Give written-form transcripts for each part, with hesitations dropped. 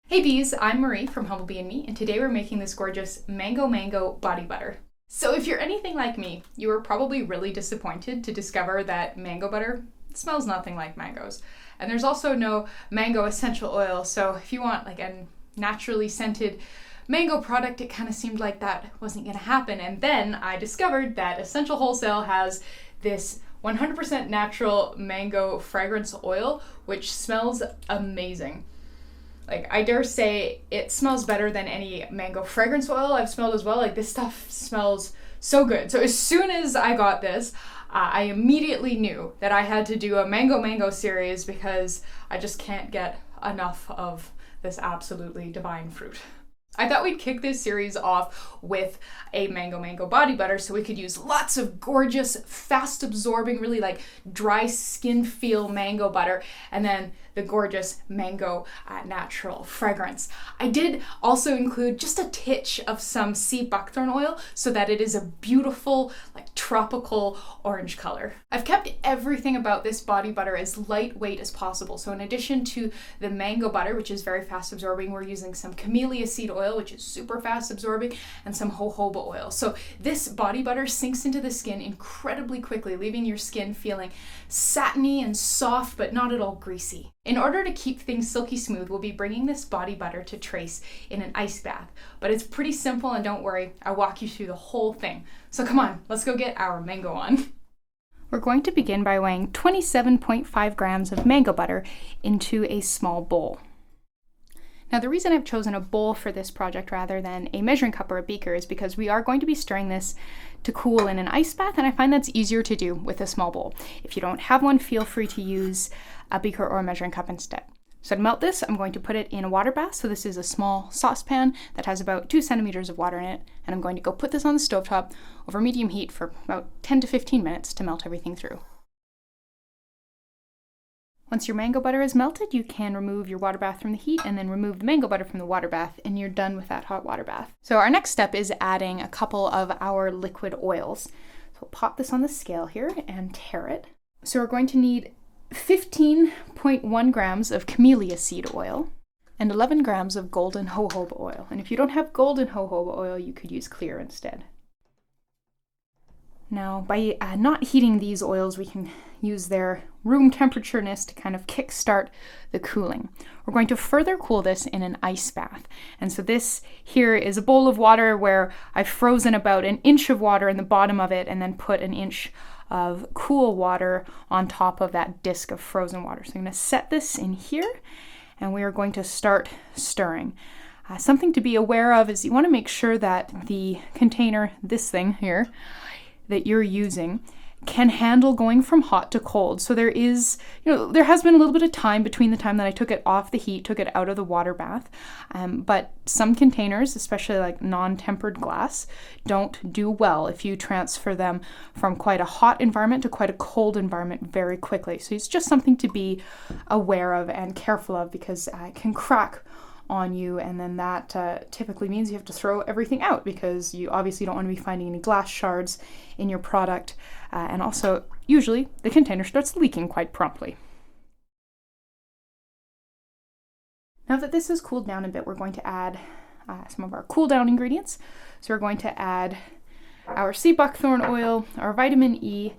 Hey bees, I'm Marie from Humblebee and Me, and today we're making this gorgeous mango body butter. So if you're anything like me, you were probably really disappointed to discover that mango butter smells nothing like mangoes. And there's also no mango essential oil, so if you want like a naturally scented mango product, it kind of seemed like that wasn't gonna happen. And then I discovered that Essential Wholesale has this 100% natural mango fragrance oil, which smells amazing. Like, I dare say it smells better than any mango fragrance oil I've smelled as well. Like, this stuff smells so good. So as soon as I got this, I immediately knew that I had to do a mango series because I just can't get enough of this absolutely divine fruit. I thought we'd kick this series off with a mango body butter so we could use lots of gorgeous, fast absorbing, really like dry skin feel mango butter, and then the gorgeous mango natural fragrance. I did also include just a titch of some sea buckthorn oil so that it is a beautiful, like tropical orange color. I've kept everything about this body butter as lightweight as possible. So in addition to the mango butter, which is very fast absorbing, we're using some camellia seed oil, which is super fast absorbing, and some jojoba oil. So this body butter sinks into the skin incredibly quickly, leaving your skin feeling satiny and soft, but not at all greasy. In order to keep things silky smooth, we'll be bringing this body butter to trace in an ice bath. But it's pretty simple, and don't worry, I'll walk you through the whole thing. So come on, let's go get our mango on. We're going to begin by weighing 27.5 grams of mango butter into a small bowl. Now, the reason I've chosen a bowl for this project rather than a measuring cup or a beaker is because we are going to be stirring this to cool in an ice bath, and I find that's easier to do with a small bowl. If you don't have one, feel free to use a beaker or a measuring cup instead. So to melt this, I'm going to put it in a water bath. So this is a small saucepan that has about 2 centimeters of water in it, and I'm going to go put this on the stovetop over medium heat for about 10 to 15 minutes to melt everything through. Once your mango butter is melted, you can remove your water bath from the heat and then remove the mango butter from the water bath, and you're done with that hot water bath. So our next step is adding a couple of our liquid oils. So we'll pop this on the scale here and tare it. So we're going to need 15.1 grams of camellia seed oil and 11 grams of golden jojoba oil. And if you don't have golden jojoba oil, you could use clear instead. Now, by not heating these oils, we can use their room temperatureness to kind of kickstart the cooling. We're going to further cool this in an ice bath. And so this here is a bowl of water where I've frozen about an inch of water in the bottom of it and then put an inch of cool water on top of that disc of frozen water. So I'm going to set this in here and we are going to start stirring. Something to be aware of is you want to make sure that the container, this thing here, that you're using can handle going from hot to cold. So there has been a little bit of time between the time that I took it off the heat, took it out of the water bath. But some containers, especially like non-tempered glass, don't do well if you transfer them from quite a hot environment to quite a cold environment very quickly. So it's just something to be aware of and careful of because it can crack on you, and then that typically means you have to throw everything out because you obviously don't want to be finding any glass shards in your product, and also usually the container starts leaking quite promptly. Now that this has cooled down a bit, we're going to add some of our cool down ingredients. So we're going to add our sea buckthorn oil, our vitamin E,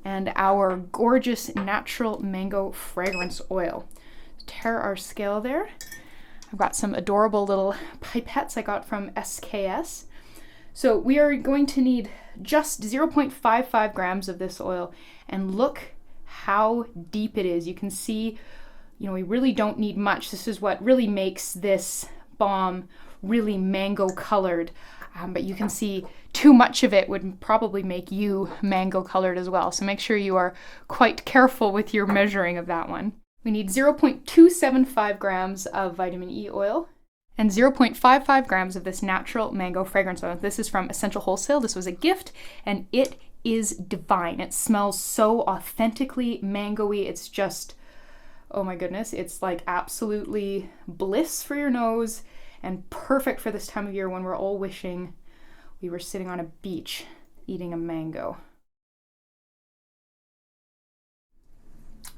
and our gorgeous natural mango fragrance oil. Tare our scale there. I've got some adorable little pipettes I got from SKS. So we are going to need just 0.55 grams of this oil, and look how deep it is. You can see, we really don't need much. This is what really makes this balm really mango colored. But you can see too much of it would probably make you mango colored as well. So make sure you are quite careful with your measuring of that one. We need 0.275 grams of vitamin E oil and 0.55 grams of this natural mango fragrance oil. This is from Essential Wholesale. This was a gift, and it is divine. It smells so authentically mango-y. It's just, oh my goodness, it's like absolutely bliss for your nose and perfect for this time of year when we're all wishing we were sitting on a beach eating a mango.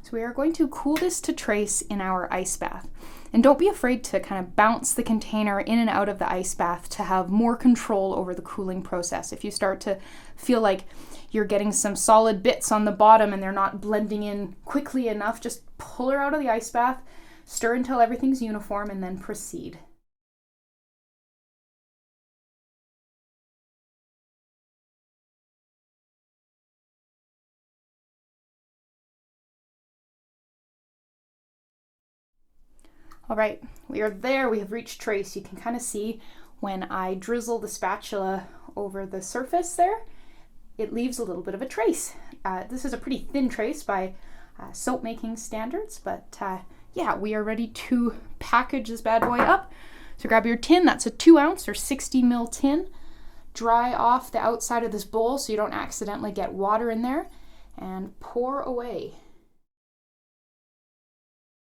So we are going to cool this to trace in our ice bath. And don't be afraid to kind of bounce the container in and out of the ice bath to have more control over the cooling process. If you start to feel like you're getting some solid bits on the bottom and they're not blending in quickly enough, just pull her out of the ice bath, stir until everything's uniform, and then proceed. All right, we are there. We have reached trace. You can kind of see when I drizzle the spatula over the surface there, it leaves a little bit of a trace. This is a pretty thin trace by soap making standards, but yeah, we are ready to package this bad boy up. So grab your tin. That's a 2 ounce or 60 ml tin. Dry off the outside of this bowl so you don't accidentally get water in there, and pour away.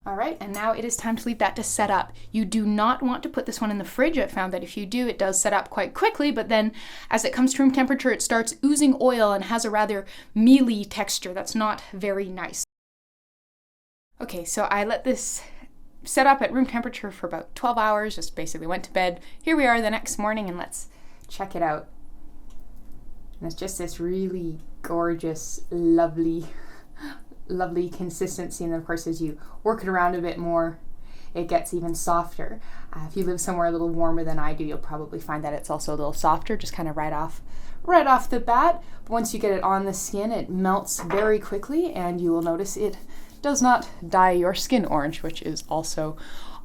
All right, and now it is time to leave that to set up. You do not want to put this one in the fridge. I found that if you do, it does set up quite quickly, but then as it comes to room temperature, it starts oozing oil and has a rather mealy texture. That's not very nice. Okay, so I let this set up at room temperature for about 12 hours, just basically went to bed. Here we are the next morning, and let's check it out. And it's just this really gorgeous, lovely consistency, and then of course as you work it around a bit more, it gets even softer. If you live somewhere a little warmer than I do, you'll probably find that it's also a little softer, just kind of right off the bat. But once you get it on the skin, it melts very quickly, and you will notice it does not dye your skin orange, which is also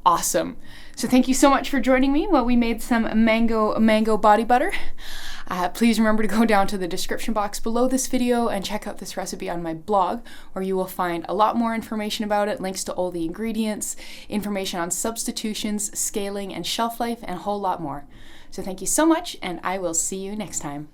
awesome. So thank you so much for joining me while we made some mango body butter. Please remember to go down to the description box below this video and check out this recipe on my blog, where you will find a lot more information about it, links to all the ingredients, information on substitutions, scaling, and shelf life, and a whole lot more. So thank you so much, and I will see you next time.